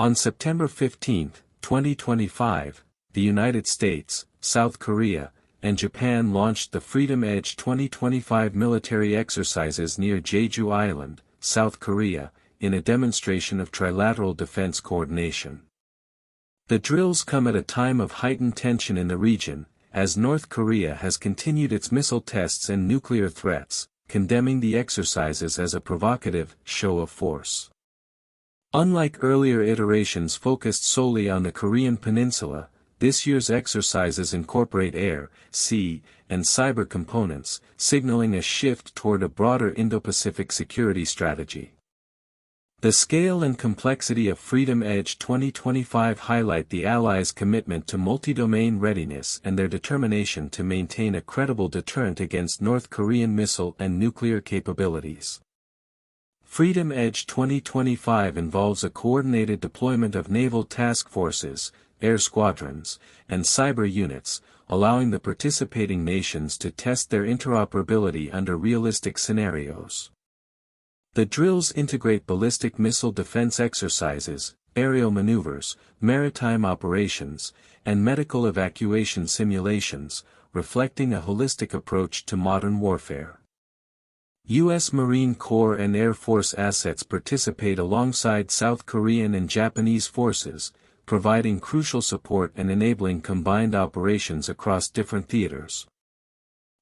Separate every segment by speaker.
Speaker 1: On September 15, 2025, the United States, South Korea, and Japan launched the Freedom Edge 2025 military exercises near Jeju Island, South Korea, in a demonstration of trilateral defense coordination. The drills come at a time of heightened tension in the region, as North Korea has continued its missile tests and nuclear threats, condemning the exercises as a provocative show of force. Unlike earlier iterations focused solely on the Korean peninsula, this year's exercises incorporate air, sea, and cyber components, signaling a shift toward a broader Indo-Pacific security strategy. The scale and complexity of Freedom Edge 2025 highlight the Allies' commitment to multi-domain readiness and their determination to maintain a credible deterrent against North Korean missile and nuclear capabilities. Freedom Edge 2025 involves a coordinated deployment of naval task forces, air squadrons, and cyber units, allowing the participating nations to test their interoperability under realistic scenarios. The drills integrate ballistic missile defense exercises, aerial maneuvers, maritime operations, and medical evacuation simulations, reflecting a holistic approach to modern warfare. U.S. Marine Corps and Air Force assets participate alongside South Korean and Japanese forces, providing crucial support and enabling combined operations across different theaters.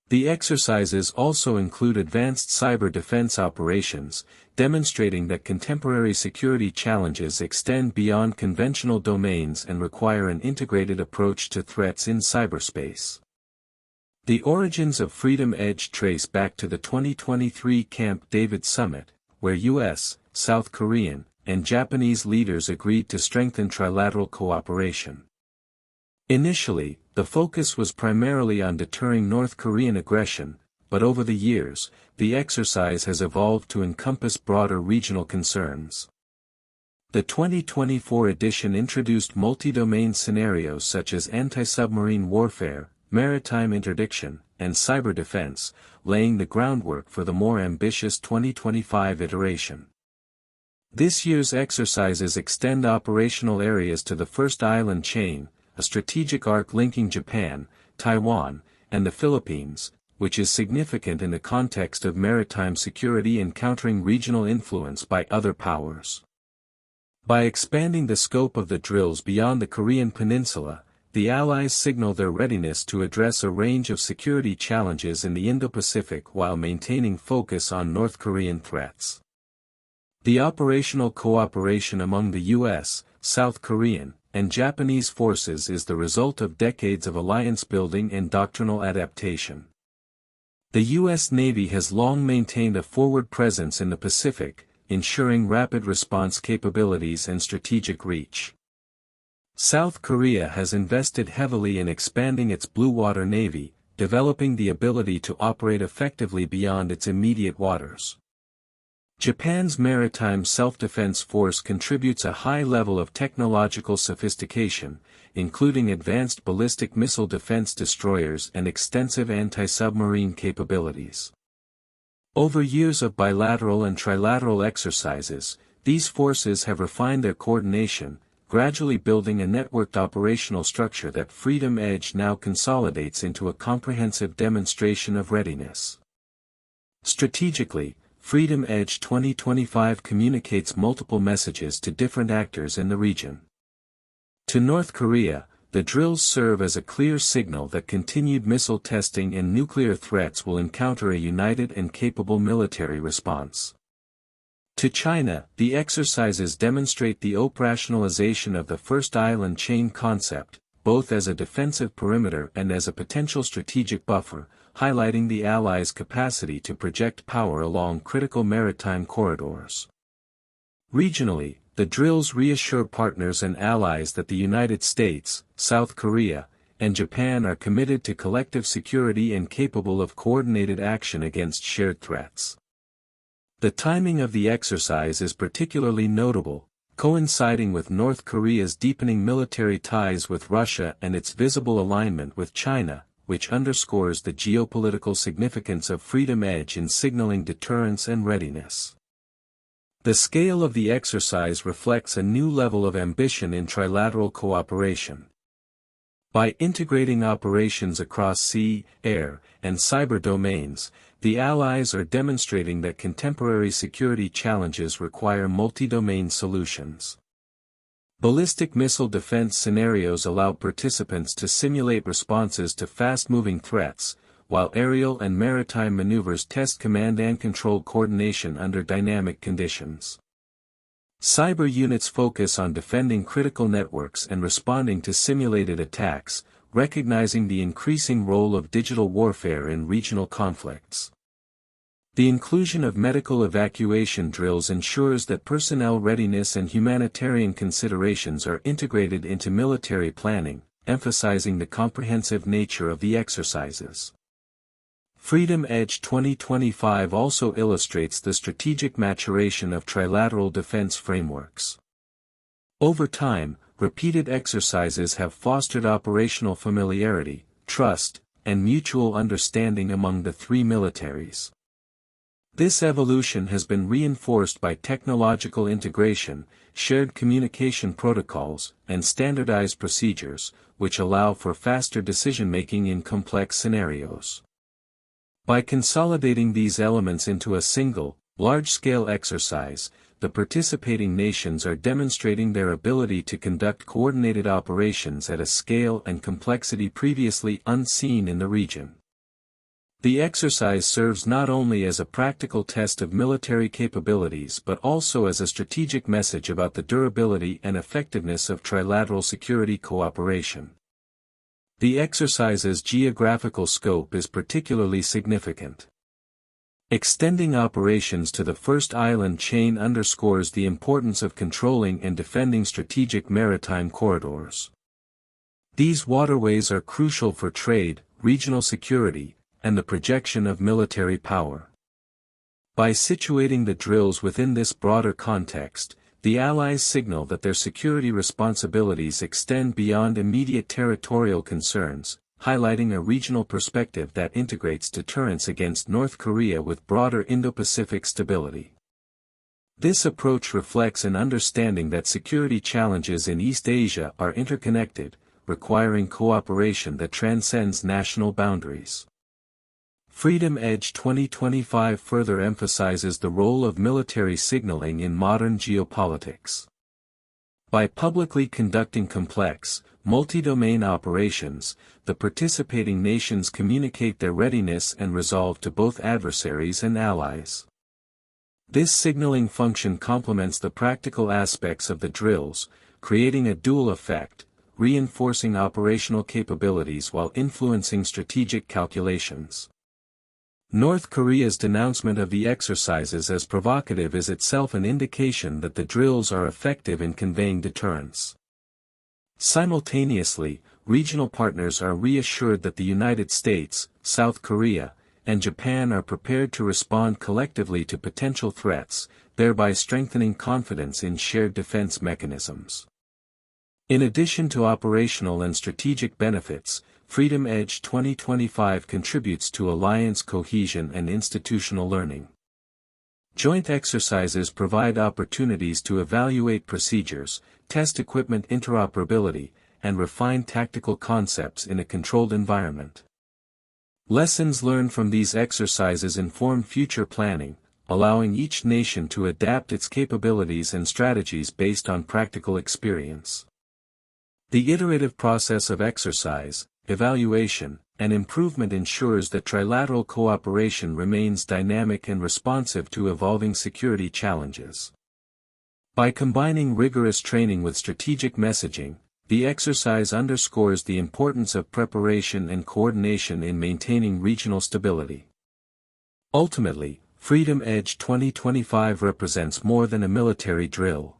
Speaker 1: The exercises also include advanced cyber defense operations, demonstrating that contemporary security challenges extend beyond conventional domains and require an integrated approach to threats in cyberspace. The origins of Freedom Edge trace back to the 2023 Camp David Summit, where U.S., South Korean, and Japanese leaders agreed to strengthen trilateral cooperation. Initially, the focus was primarily on deterring North Korean aggression, but over the years, the exercise has evolved to encompass broader regional concerns. The 2024 edition introduced multi-domain scenarios such as anti-submarine warfare, maritime interdiction, and cyber defense, laying the groundwork for the more ambitious 2025 iteration. This year's exercises extend operational areas to the first island chain, a strategic arc linking Japan, Taiwan, and the Philippines, which is significant in the context of maritime security and countering regional influence by other powers. By expanding the scope of the drills beyond the Korean peninsula, the Allies signal their readiness to address a range of security challenges in the Indo-Pacific while maintaining focus on North Korean threats. The operational cooperation among the U.S., South Korean, and Japanese forces is the result of decades of alliance building and doctrinal adaptation. The U.S. Navy has long maintained a forward presence in the Pacific, ensuring rapid response capabilities and strategic reach. South Korea has invested heavily in expanding its blue water navy, developing the ability to operate effectively beyond its immediate waters. Japan's maritime self-defense force contributes a high level of technological sophistication, including advanced ballistic missile defense destroyers and extensive anti-submarine capabilities. Over years of bilateral and trilateral exercises, these forces have refined their coordination, gradually building a networked operational structure that Freedom Edge now consolidates into a comprehensive demonstration of readiness. Strategically, Freedom Edge 2025 communicates multiple messages to different actors in the region. To North Korea, the drills serve as a clear signal that continued missile testing and nuclear threats will encounter a united and capable military response. To China, the exercises demonstrate the operationalization of the first island chain concept, both as a defensive perimeter and as a potential strategic buffer, highlighting the Allies' capacity to project power along critical maritime corridors. Regionally, the drills reassure partners and allies that the United States, South Korea, and Japan are committed to collective security and capable of coordinated action against shared threats. The timing of the exercise is particularly notable, coinciding with North Korea's deepening military ties with Russia and its visible alignment with China, which underscores the geopolitical significance of Freedom Edge in signaling deterrence and readiness. The scale of the exercise reflects a new level of ambition in trilateral cooperation. By integrating operations across sea, air, and cyber domains, the Allies are demonstrating that contemporary security challenges require multi-domain solutions. Ballistic missile defense scenarios allow participants to simulate responses to fast-moving threats, while aerial and maritime maneuvers test command and control coordination under dynamic conditions. Cyber units focus on defending critical networks and responding to simulated attacks, recognizing the increasing role of digital warfare in regional conflicts. The inclusion of medical evacuation drills ensures that personnel readiness and humanitarian considerations are integrated into military planning, emphasizing the comprehensive nature of the exercises. Freedom Edge 2025 also illustrates the strategic maturation of trilateral defense frameworks. Over time, repeated exercises have fostered operational familiarity, trust, and mutual understanding among the three militaries. This evolution has been reinforced by technological integration, shared communication protocols, and standardized procedures, which allow for faster decision-making in complex scenarios. By consolidating these elements into a single, large-scale exercise, the participating nations are demonstrating their ability to conduct coordinated operations at a scale and complexity previously unseen in the region. The exercise serves not only as a practical test of military capabilities but also as a strategic message about the durability and effectiveness of trilateral security cooperation. The exercise's geographical scope is particularly significant. Extending operations to the first island chain underscores the importance of controlling and defending strategic maritime corridors. These waterways are crucial for trade, regional security, and the projection of military power. By situating the drills within this broader context, the Allies signal that their security responsibilities extend beyond immediate territorial concerns, highlighting a regional perspective that integrates deterrence against North Korea with broader Indo-Pacific stability. This approach reflects an understanding that security challenges in East Asia are interconnected, requiring cooperation that transcends national boundaries. Freedom Edge 2025 further emphasizes the role of military signaling in modern geopolitics. By publicly conducting complex, multi-domain operations, the participating nations communicate their readiness and resolve to both adversaries and allies. This signaling function complements the practical aspects of the drills, creating a dual effect, reinforcing operational capabilities while influencing strategic calculations. North Korea's denouncement of the exercises as provocative is itself an indication that the drills are effective in conveying deterrence. Simultaneously, regional partners are reassured that the United States, South Korea, and Japan are prepared to respond collectively to potential threats, thereby strengthening confidence in shared defense mechanisms. In addition to operational and strategic benefits, Freedom Edge 2025 contributes to alliance cohesion and institutional learning. Joint exercises provide opportunities to evaluate procedures, test equipment interoperability, and refine tactical concepts in a controlled environment. Lessons learned from these exercises inform future planning, allowing each nation to adapt its capabilities and strategies based on practical experience. The iterative process of exercise, evaluation, and improvement ensures that trilateral cooperation remains dynamic and responsive to evolving security challenges. By combining rigorous training with strategic messaging, the exercise underscores the importance of preparation and coordination in maintaining regional stability. Ultimately, Freedom Edge 2025 represents more than a military drill.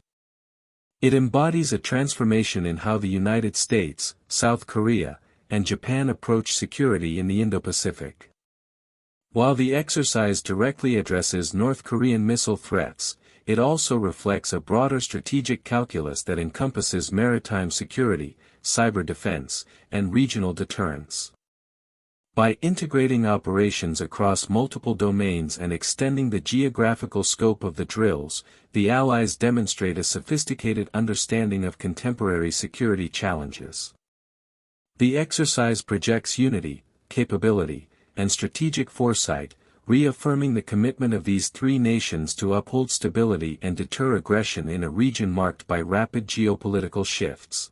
Speaker 1: It embodies a transformation in how the United States, South Korea, and Japan approach security in the Indo-Pacific. While the exercise directly addresses North Korean missile threats, it also reflects a broader strategic calculus that encompasses maritime security, cyber defense, and regional deterrence. By integrating operations across multiple domains and extending the geographical scope of the drills, the Allies demonstrate a sophisticated understanding of contemporary security challenges. The exercise projects unity, capability, and strategic foresight, reaffirming the commitment of these three nations to uphold stability and deter aggression in a region marked by rapid geopolitical shifts.